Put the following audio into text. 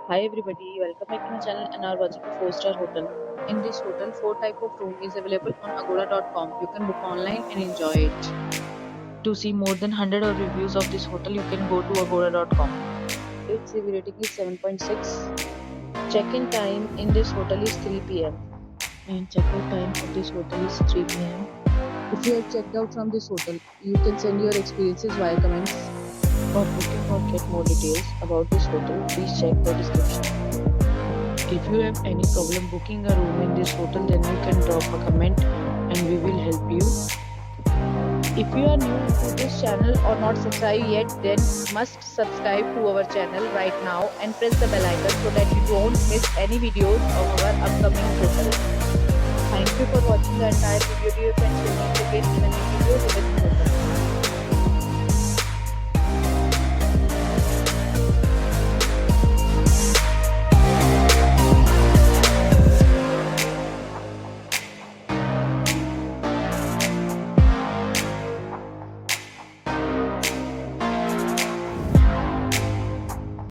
Hi everybody, welcome back to my channel and are watching a 4-star hotel. In this hotel, 4 type of room is available on agoda.com. You can book online and enjoy it. To see more than 100 of reviews of this hotel, you can go to agoda.com. Its review rating is 7.6. Check-in time in this hotel is 3 p.m. and check-out time of this hotel is 3 p.m. If you have checked out from this hotel, you can send your experiences via comments. For booking or get more details about this hotel, please check the description. If you have any problem booking a room in this hotel, then you can drop a comment and we will help you. If you are new to this channel or not subscribed yet, then must subscribe to our channel right now and press the bell icon so that you don't miss any videos of our upcoming hotel. Thank you for watching the entire video, dear friends. We will meet again in a new video with a new hotel.